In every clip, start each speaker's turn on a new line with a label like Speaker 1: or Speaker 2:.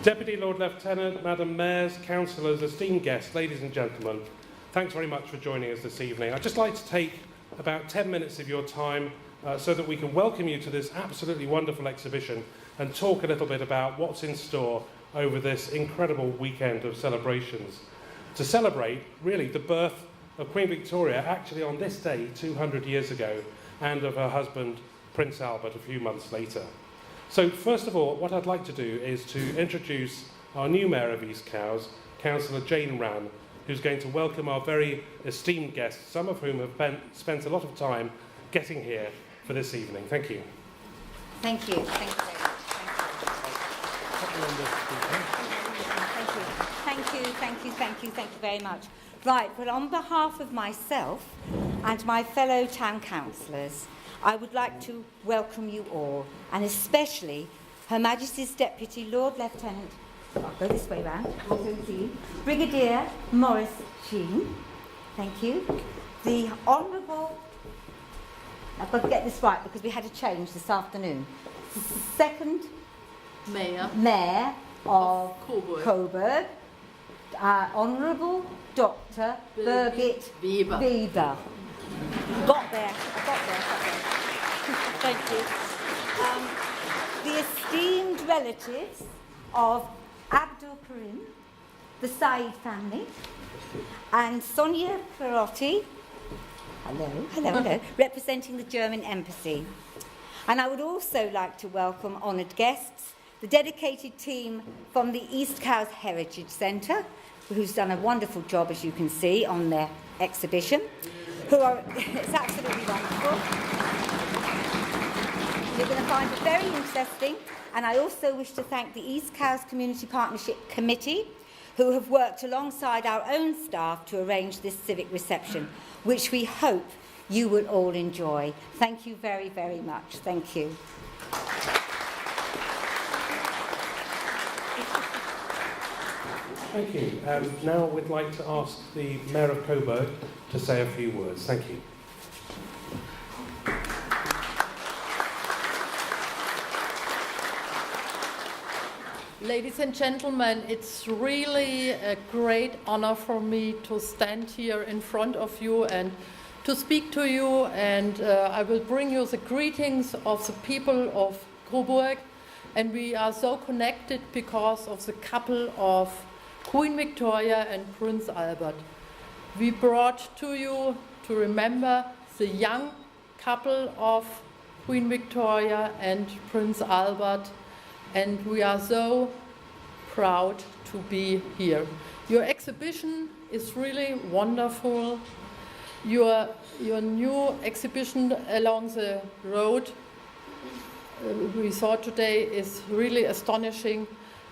Speaker 1: Deputy Lord Lieutenant, Madam Mayors, Councillors, esteemed guests, ladies and gentlemen, thanks very much for joining us this evening. I'd just like to take about 10 minutes of your time so that we can welcome you to this absolutely wonderful exhibition and talk a little bit about what's in store over this incredible weekend of celebrations. To celebrate, really, the birth of Queen Victoria actually on this day 200 years ago, and of her husband, Prince Albert, a few months later. So first of all, what I'd like to do is to introduce our new Mayor of East Cowes, Councillor Jane Rann, who's going to welcome our very esteemed guests, some of whom have spent a lot of time getting here for this evening. Thank you.
Speaker 2: Thank you. Thank you very much. Thank you very much. Right, well, on behalf of myself and my fellow town councillors, I would like to welcome you all, and especially Her Majesty's Deputy Lord Lieutenant, I'll go this way round, also seen, Brigadier Maurice Sheen, thank you, the Honourable, I've got to get this right because we had a change this afternoon, second Mayor of Coburg, Honourable Dr. Birgit Weber. Got there. Thank you. The esteemed relatives of Abdul Karim, the Said family, and Sonia Perotti, hello, representing the German Embassy. And I would also like to welcome honoured guests, the dedicated team from the East Cowes Heritage Centre, who's done a wonderful job, as you can see, on their exhibition. It's absolutely wonderful. You're going to find it very interesting. And I also wish to thank the East Cowes Community Partnership Committee, who have worked alongside our own staff to arrange this civic reception, which we hope you will all enjoy. Thank you very, very much. Thank you.
Speaker 1: Thank you. Now we'd like to ask the Mayor of Coburg to say a few words. Thank you.
Speaker 3: Ladies and gentlemen, it's really a great honor for me to stand here in front of you and to speak to you, and I will bring you the greetings of the people of Coburg, and we are so connected because of the couple of Queen Victoria and Prince Albert. We brought to you to remember the young couple of Queen Victoria and Prince Albert, and we are so proud to be here. Your exhibition is really wonderful. Your new exhibition along the road we saw today is really astonishing.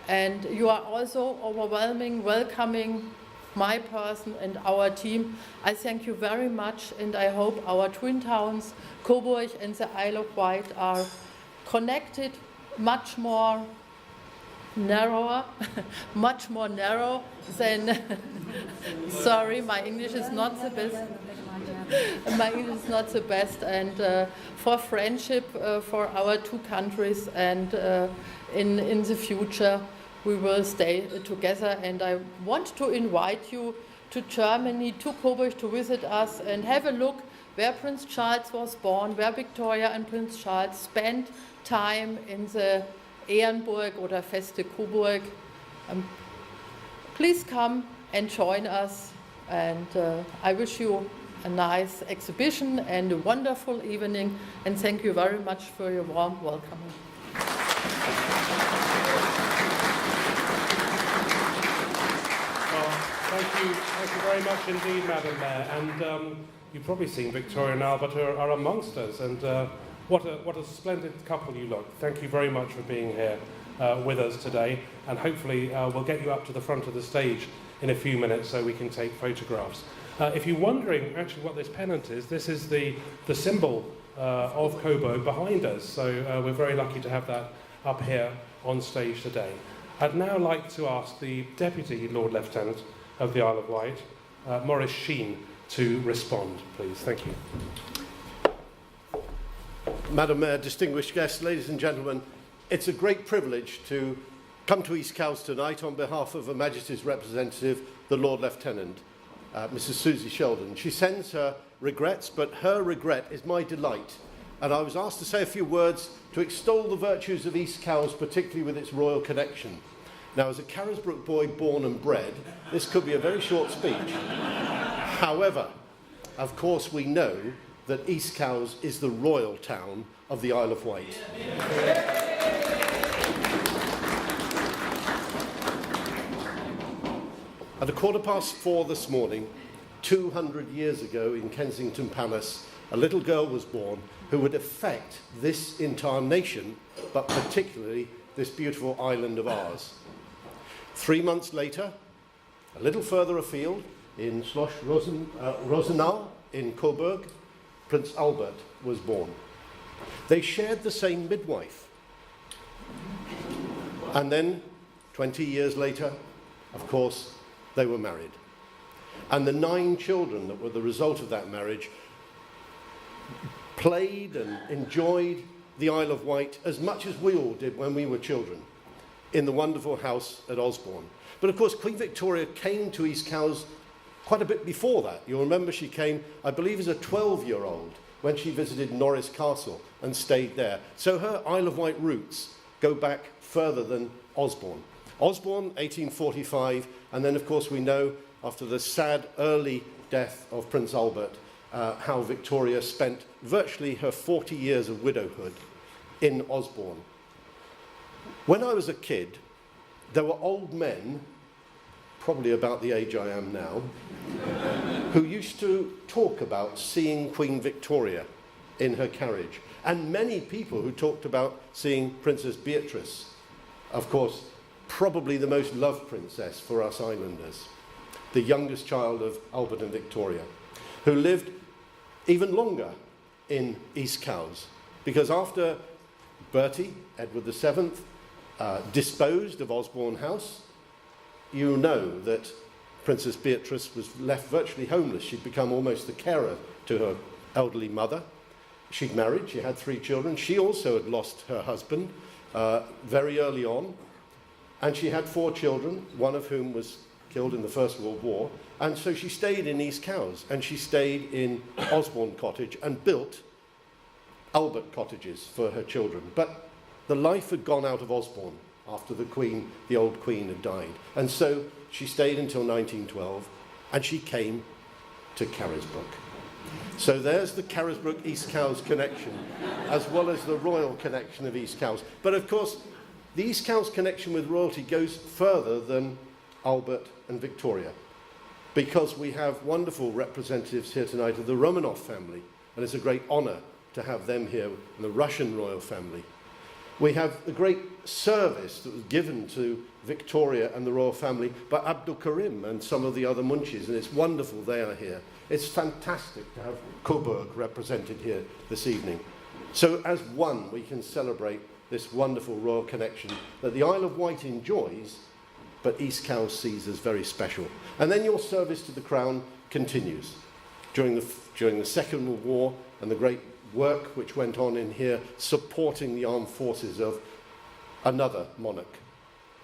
Speaker 3: And you are also overwhelming, welcoming my person and our team. I thank you very much, and I hope our twin towns, Coburg and the Isle of Wight, are connected much more narrow than sorry, my English is not the best. My English is not the best, and for friendship for our two countries, and in the future we will stay together. And I want to invite you to Germany, to Coburg, to visit us and have a look where Prince Charles was born, where Victoria and Prince Charles spent time in the Ehrenburg oder Feste Coburg. Please come and join us, and I wish you a nice exhibition and a wonderful evening, and thank you very much for your warm welcome.
Speaker 1: Thank you very much indeed, Madam Mayor. And you've probably seen Victoria and Albert are amongst us, and what a splendid couple you look. Thank you very much for being here with us today, and hopefully we'll get you up to the front of the stage in a few minutes so we can take photographs. If you're wondering actually what this pennant is, this is the symbol of Coburg behind us, so we're very lucky to have that up here on stage today. I'd now like to ask the Deputy Lord Lieutenant of the Isle of Wight, Maurice Sheen, to respond, please. Thank you.
Speaker 4: Madam Mayor, distinguished guests, ladies and gentlemen, it's a great privilege to come to East Cowes tonight on behalf of Her Majesty's representative, the Lord Lieutenant, Mrs. Susie Sheldon. She sends her regrets, but her regret is my delight. And I was asked to say a few words to extol the virtues of East Cowes, particularly with its royal connection. Now, as a Carisbrooke boy born and bred, this could be a very short speech. However, of course, we know that East Cowes is the royal town of the Isle of Wight. At 4:15 this morning, 200 years ago in Kensington Palace, a little girl was born who would affect this entire nation, but particularly this beautiful island of ours. 3 months later, a little further afield, in Schloss Rosenau in Coburg, Prince Albert was born. They shared the same midwife. And then, 20 years later, of course, they were married. And the 9 children that were the result of that marriage played and enjoyed the Isle of Wight as much as we all did when we were children in the wonderful house at Osborne. But of course, Queen Victoria came to East Cowes quite a bit before that. You'll remember she came, I believe, as a 12-year-old when she visited Norris Castle and stayed there. So her Isle of Wight roots go back further than Osborne. Osborne, 1845, and then, of course, we know, after the sad early death of Prince Albert, how Victoria spent virtually her 40 years of widowhood in Osborne. When I was a kid, there were old men, probably about the age I am now, who used to talk about seeing Queen Victoria in her carriage, and many people who talked about seeing Princess Beatrice, of course, probably the most loved princess for us islanders, the youngest child of Albert and Victoria, who lived even longer in East Cowes, because after Bertie, Edward VII, disposed of Osborne House, you know that Princess Beatrice was left virtually homeless. She'd become almost the carer to her elderly mother. She'd married, she had 3 children. She also had lost her husband very early on, and she had 4 children, one of whom was killed in the First World War, and so she stayed in East Cowes, and she stayed in Osborne Cottage and built Albert cottages for her children. But the life had gone out of Osborne after the old Queen had died, and so she stayed until 1912, and she came to Carisbrooke. So there's the Carisbrooke East Cowes connection, as well as the royal connection of East Cowes. But of course, the East Cowes connection with royalty goes further than Albert and Victoria, because we have wonderful representatives here tonight of the Romanov family, and it's a great honour to have them here, and the Russian royal family. We have a great service that was given to Victoria and the royal family by Abdul Karim and some of the other Munchis, and it's wonderful they are here. It's fantastic to have Coburg represented here this evening. So as one, we can celebrate this wonderful royal connection that the Isle of Wight enjoys, but East Cowes sees as very special. And then your service to the Crown continues during the Second World War, and the great work which went on in here supporting the armed forces of another monarch.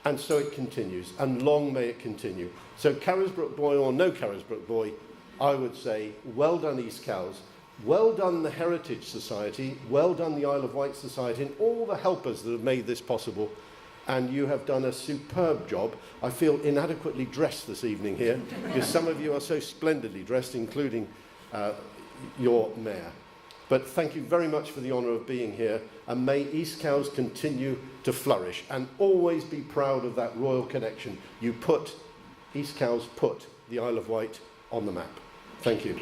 Speaker 4: And so it continues, and long may it continue. So Carisbrooke boy or no Carisbrooke boy, I would say, well done East Cowes, well done the Heritage Society, well done the Isle of Wight Society, and all the helpers that have made this possible. And you have done a superb job. I feel inadequately dressed this evening here, because some of you are so splendidly dressed, including your mayor. But thank you very much for the honour of being here, and may East Cowes continue to flourish, and always be proud of that royal connection. East Cowes put the Isle of Wight on the map. Thank you.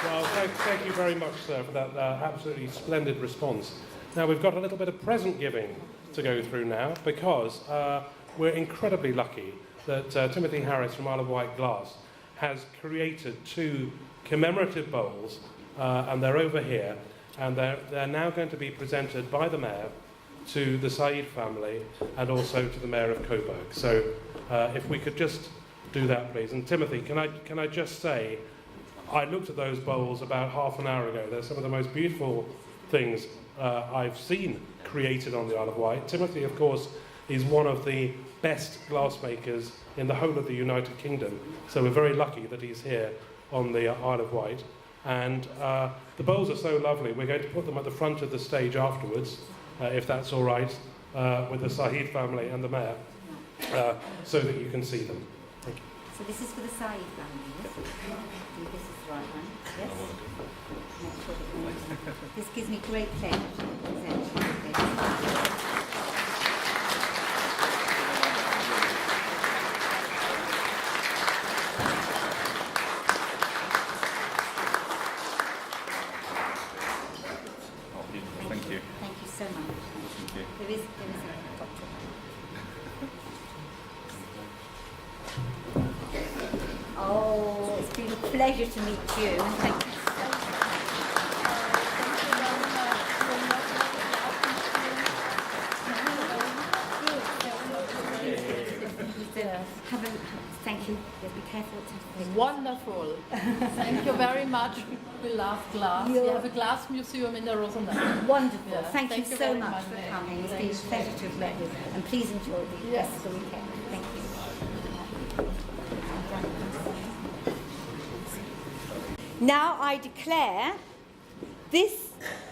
Speaker 1: Well, thank you very much, sir, for that absolutely splendid response. Now, we've got a little bit of present giving to go through now, because we're incredibly lucky that Timothy Harris from Isle of Wight Glass has created 2 commemorative bowls, and they're over here, and they're now going to be presented by the Mayor to the Said family and also to the Mayor of Coburg. So if we could just do that, please. And Timothy, can I just say, I looked at those bowls about half an hour ago. They're some of the most beautiful things I've seen created on the Isle of Wight. Timothy, of course, is one of the best glassmakers in the whole of the United Kingdom. So we're very lucky that he's here on the Isle of Wight. And the bowls are so lovely. We're going to put them at the front of the stage afterwards, if that's all right, with the Saeed family and the mayor, so that you can see them. Thank you.
Speaker 2: So this is for the Saeed family, yes? This is the right one, yes? This gives me great pleasure to present you with this.
Speaker 5: Thank you.
Speaker 2: Thank you so much.
Speaker 5: Thank you.
Speaker 2: There is a doctor. Oh, it's been a pleasure to meet you, and thank you so much. Thank you. Yes, be careful.
Speaker 3: Wonderful. Thank you very much. We love glass. We have a glass museum in the Rosendahl.
Speaker 2: Wonderful.
Speaker 3: Yeah,
Speaker 2: thank you so
Speaker 3: very
Speaker 2: much for coming. It's been a pleasure to have met you. And please enjoy the rest of the weekend. Thank you. Now I declare this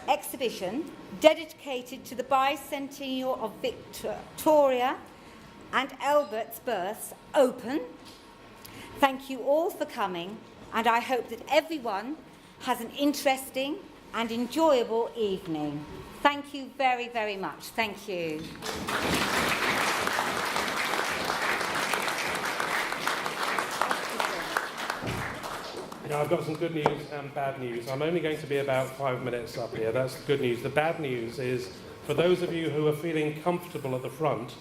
Speaker 2: exhibition, dedicated to the bicentennial of Victoria and Albert's births, open. Thank you all for coming, and I hope that everyone has an interesting and enjoyable evening. Thank you very, very much. Thank you.
Speaker 1: Now, I've got some good news and bad news. I'm only going to be about 5 minutes up here. That's the good news. The bad news is, for those of you who are feeling comfortable at the front,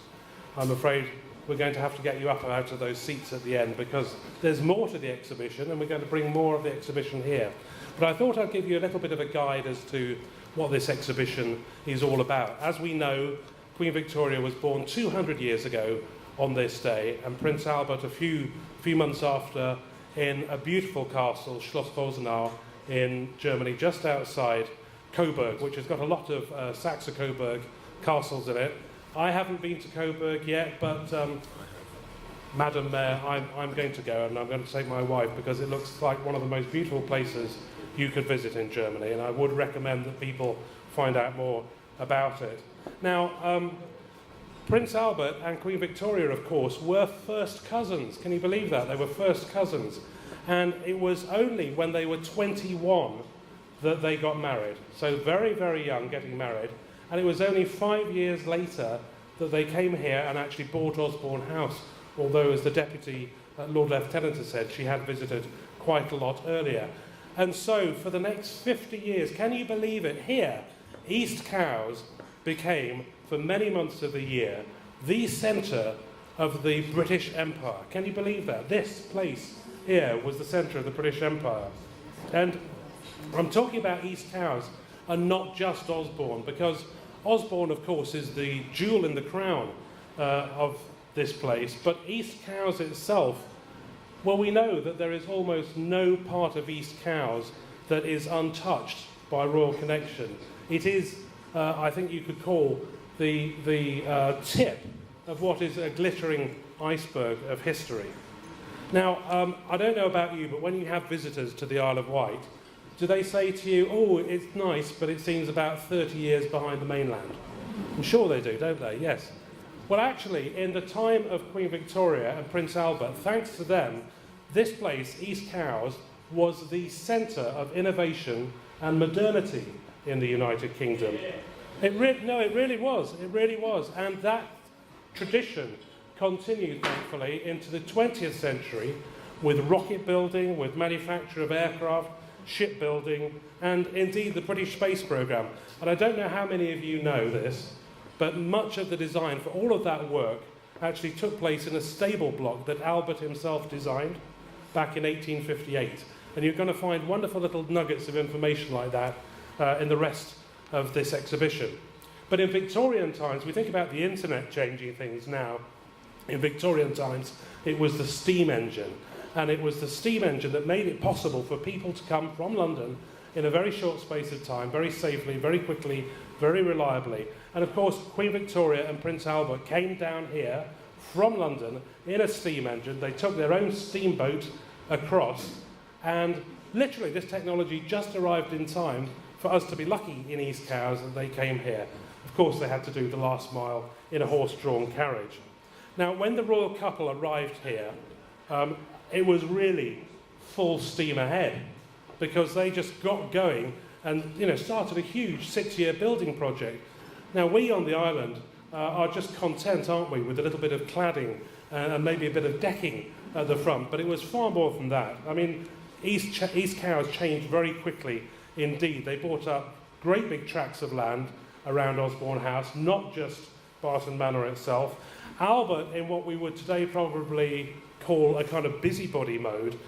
Speaker 1: I'm afraid we're going to have to get you up out of those seats at the end, because there's more to the exhibition and we're going to bring more of the exhibition here. But I thought I'd give you a little bit of a guide as to what this exhibition is all about. As we know, Queen Victoria was born 200 years ago on this day, and Prince Albert a few months after, in a beautiful castle, Schloss Rosenau, in Germany, just outside Coburg, which has got a lot of Saxe-Coburg castles in it. I haven't been to Coburg yet, but Madam Mayor, I'm going to go, and I'm going to take my wife, because it looks like one of the most beautiful places you could visit in Germany, and I would recommend that people find out more about it. Now, Prince Albert and Queen Victoria, of course, were first cousins. Can you believe that? They were first cousins. And it was only when they were 21 that they got married. So very, very young, getting married. And it was only 5 years later that they came here and actually bought Osborne House, although, as the Deputy Lord Lieutenant has said, she had visited quite a lot earlier. And so, for the next 50 years, can you believe it, here, East Cowes became, for many months of the year, the centre of the British Empire. Can you believe that? This place here was the centre of the British Empire. And I'm talking about East Cowes and not just Osborne, because Osborne, of course, is the jewel in the crown of this place, but East Cowes itself, well, we know that there is almost no part of East Cowes that is untouched by royal connection. It is, I think you could call, the tip of what is a glittering iceberg of history. Now, I don't know about you, but when you have visitors to the Isle of Wight, do they say to you, oh, it's nice, but it seems about 30 years behind the mainland? I'm sure they do, don't they? Yes. Well, actually, in the time of Queen Victoria and Prince Albert, thanks to them, this place, East Cowes, was the centre of innovation and modernity in the United Kingdom. It really was. It really was. And that tradition continued, thankfully, into the 20th century with rocket building, with manufacture of aircraft, shipbuilding, and indeed the British space programme. And I don't know how many of you know this, but much of the design for all of that work actually took place in a stable block that Albert himself designed back in 1858. And you're going to find wonderful little nuggets of information like that in the rest of this exhibition. But in Victorian times, we think about the internet changing things now. In Victorian times, it was the steam engine. And it was the steam engine that made it possible for people to come from London in a very short space of time, very safely, very quickly, very reliably. And of course, Queen Victoria and Prince Albert came down here from London in a steam engine. They took their own steamboat across, and literally this technology just arrived in time for us to be lucky in East Cowes that they came here. Of course, they had to do the last mile in a horse-drawn carriage. Now, when the royal couple arrived here, it was really full steam ahead, because they just got going and started a huge 6-year building project. Now, we on the island are just content, aren't we, with a little bit of cladding and maybe a bit of decking at the front, but it was far more than that. I mean, East Cowes changed very quickly indeed. They bought up great big tracts of land around Osborne House, not just Barton Manor itself. Albert, in what we would today probably call a kind of busybody mode,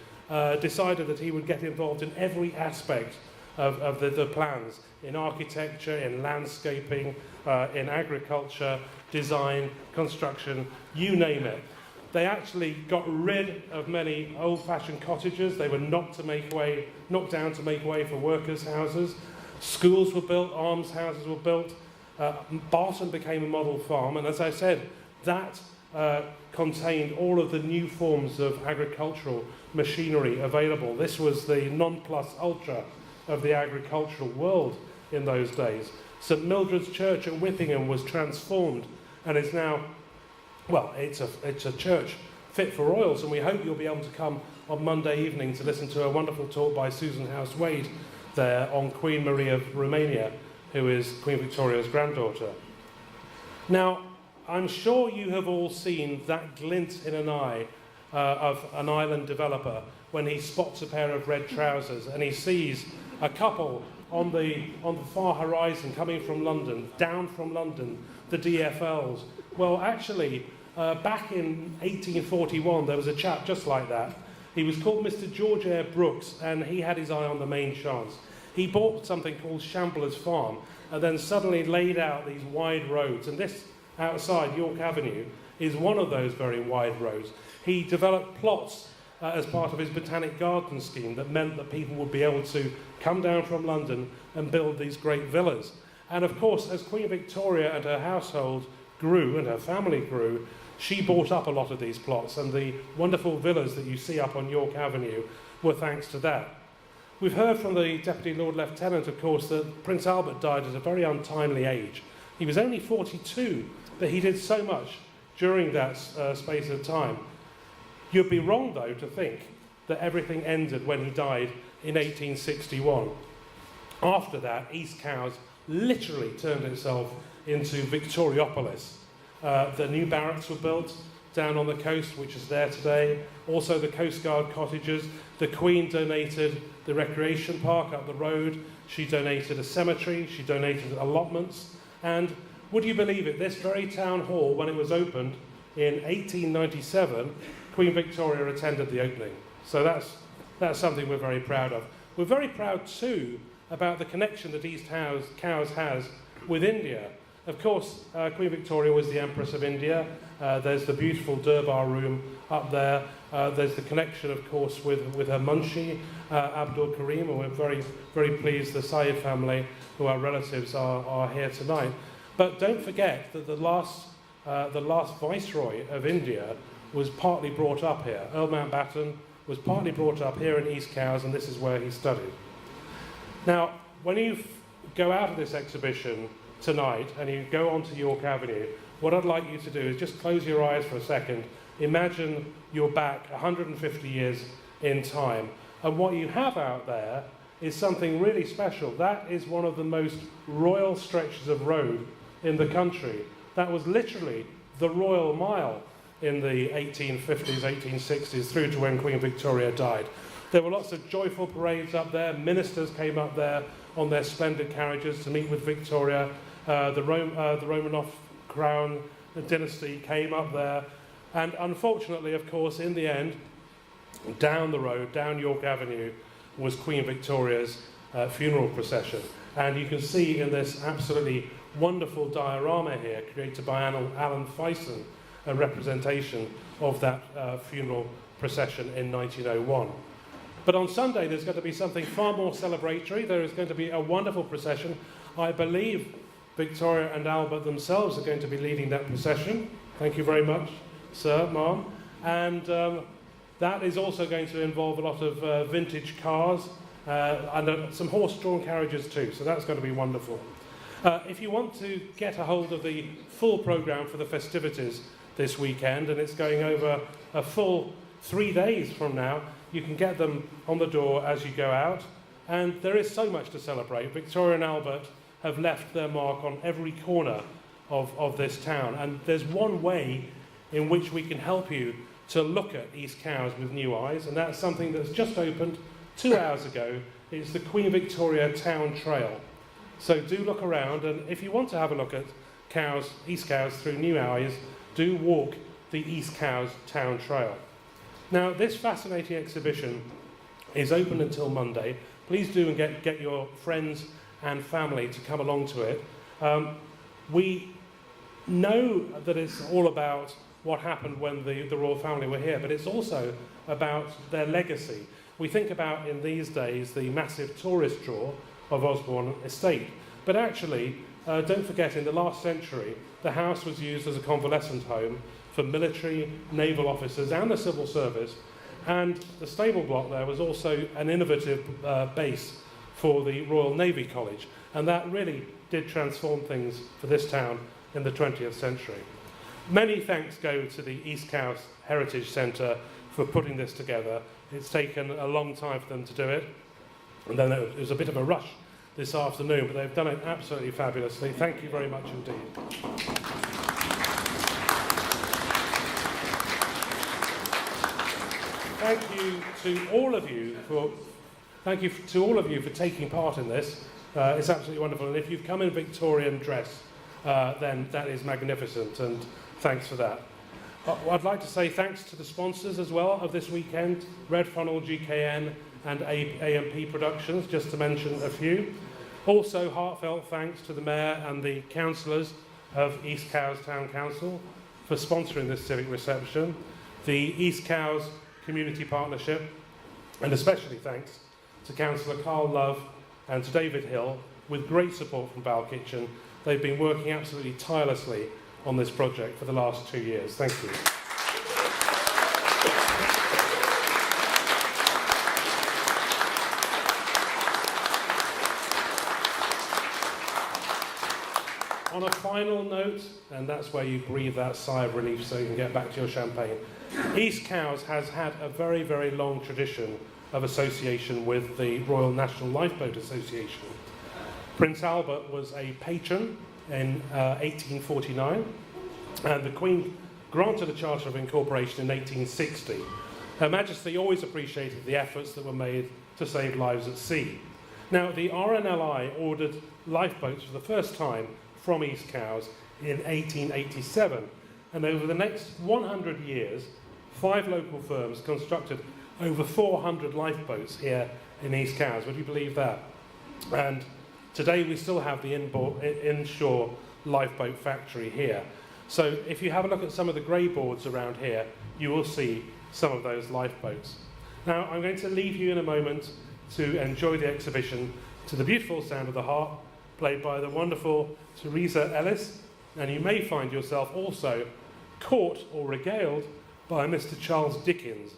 Speaker 1: decided that he would get involved in every aspect of the plans, in architecture, in landscaping, in agriculture, design, construction, you name it. They actually got rid of many old-fashioned cottages. They were knocked down to make way for workers' houses. Schools were built, almshouses were built. Barton became a model farm, and as I said, that contained all of the new forms of agricultural machinery available. This was the non plus ultra of the agricultural world in those days. St Mildred's Church at Whippingham was transformed and is now, well, it's a church fit for royals, and we hope you'll be able to come on Monday evening to listen to a wonderful talk by Susan House-Wade there on Queen Marie of Romania, who is Queen Victoria's granddaughter. Now, I'm sure you have all seen that glint in an eye of an island developer when he spots a pair of red trousers and he sees a couple on the far horizon coming from London, down from London, the DFLs. Well, actually, back in 1841, there was a chap just like that. He was called Mr. George Eyre Brooks, and he had his eye on the main chance. He bought something called Shambler's Farm, and then suddenly laid out these wide roads. And this, outside York Avenue, is one of those very wide roads. He developed plots as part of his botanic garden scheme that meant that people would be able to come down from London and build these great villas. And of course, as Queen Victoria and her household grew and her family grew, she bought up a lot of these plots, and the wonderful villas that you see up on York Avenue were thanks to that. We've heard from the Deputy Lord Lieutenant, of course, that Prince Albert died at a very untimely age. He was only 42, but he did so much during that space of time. You'd be wrong, though, to think that everything ended when he died in 1861. After that, East Cowes literally turned itself into Victoriopolis. The new barracks were built down on the coast, which is there today. Also the Coast Guard cottages. The Queen donated the recreation park up the road. She donated a cemetery. She donated allotments. And would you believe it, this very town hall, when it was opened in 1897, Queen Victoria attended the opening. So that's something we're very proud of. We're very proud too about the connection that East Cowes has with India. Of course, Queen Victoria was the Empress of India. There's the beautiful Durbar room up there. There's the connection, of course, with her Munshi, Abdul Karim, and we're very, very pleased the Syed family, who are relatives, are here tonight. But don't forget that the last Viceroy of India was partly brought up here. Earl Mountbatten was partly brought up here in East Cowes, and this is where he studied. Now, when you go out of this exhibition tonight and you go onto York Avenue, what I'd like you to do is just close your eyes for a second. Imagine you're back 150 years in time, and what you have out there is something really special. That is one of the most royal stretches of road in the country. That was literally the Royal Mile in the 1850s, 1860s, through to when Queen Victoria died. There were lots of joyful parades up there. Ministers came up there on their splendid carriages to meet with Victoria. The Romanov crown dynasty came up there. And unfortunately, of course, in the end, down the road, down York Avenue, was Queen Victoria's funeral procession. And you can see in this absolutely wonderful diorama here, created by Alan Fyson, a representation of that funeral procession in 1901. But on Sunday, there's going to be something far more celebratory. There is going to be a wonderful procession. I believe Victoria and Albert themselves are going to be leading that procession. Thank you very much, sir, ma'am. And that is also going to involve a lot of vintage cars and some horse-drawn carriages too. So that's going to be wonderful. If you want to get a hold of the full programme for the festivities this weekend, and it's going over a full 3 days from now, you can get them on the door as you go out. And there is so much to celebrate. Victoria and Albert have left their mark on every corner of this town. And there's one way in which we can help you to look at East Cowes with new eyes, and that's something that's just opened 2 hours ago. It's the Queen Victoria Town Trail. So do look around, and if you want to have a look at East Cowes through new eyes, do walk the East Cowes Town Trail. Now, this fascinating exhibition is open until Monday. Please do and get your friends and family to come along to it. We know that it's all about what happened when the royal family were here, but it's also about their legacy. We think about, in these days, the massive tourist draw of Osborne Estate. But actually, don't forget, in the last century, the house was used as a convalescent home for military, naval officers and the civil service. And the stable block there was also an innovative base for the Royal Navy College. And that really did transform things for this town in the 20th century. Many thanks go to the East Cowes Heritage Centre for putting this together. It's taken a long time for them to do it. And then it was a bit of a rush this afternoon, but they've done it absolutely fabulously. Thank you very much indeed. Thank you to all of you for taking part in this. It's absolutely wonderful. And if you've come in Victorian dress, then that is magnificent, and thanks for that. I'd like to say thanks to the sponsors as well of this weekend, Red Funnel, GKN and AMP Productions, just to mention a few. Also, heartfelt thanks to the Mayor and the councillors of East Cowes Town Council for sponsoring this civic reception, the East Cowes Community Partnership, and especially thanks to Councillor Carl Love and to David Hill, with great support from Bal Kitchen. They've been working absolutely tirelessly on this project for the last 2 years. Thank you. On a final note, and that's where you breathe that sigh of relief so you can get back to your champagne, East Cowes has had a very, very long tradition of association with the Royal National Lifeboat Association. Prince Albert was a patron in 1849, and the Queen granted a Charter of Incorporation in 1860. Her Majesty always appreciated the efforts that were made to save lives at sea. Now, the RNLI ordered lifeboats for the first time from East Cowes in 1887, and over the next 100 years, 5 local firms constructed over 400 lifeboats here in East Cowes. Would you believe that? And today we still have the inshore lifeboat factory here. So if you have a look at some of the grey boards around here, you will see some of those lifeboats. Now, I'm going to leave you in a moment to enjoy the exhibition to the beautiful sound of the harp, played by the wonderful Teresa Ellis, and you may find yourself also caught or regaled by Mr. Charles Dickens.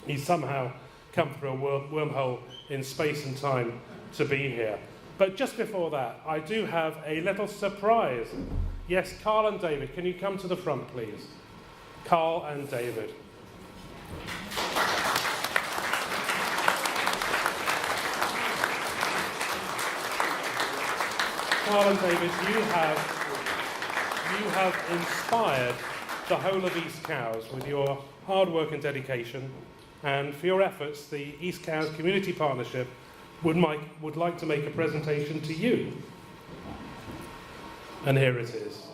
Speaker 1: He's somehow come through a wormhole in space and time to be here. But just before that, I do have a little surprise. Yes, Carl and David, can you come to the front, please? Carl and David. Carl and David, you have inspired the whole of East Cowes with your hard work and dedication, and for your efforts, the East Cowes Community Partnership would like to make a presentation to you. And here it is.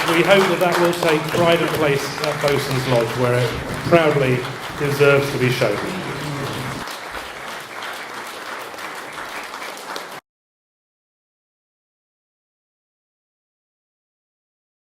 Speaker 1: We hope that will take pride of place at Bosun's Lodge, where it proudly deserves to be shown.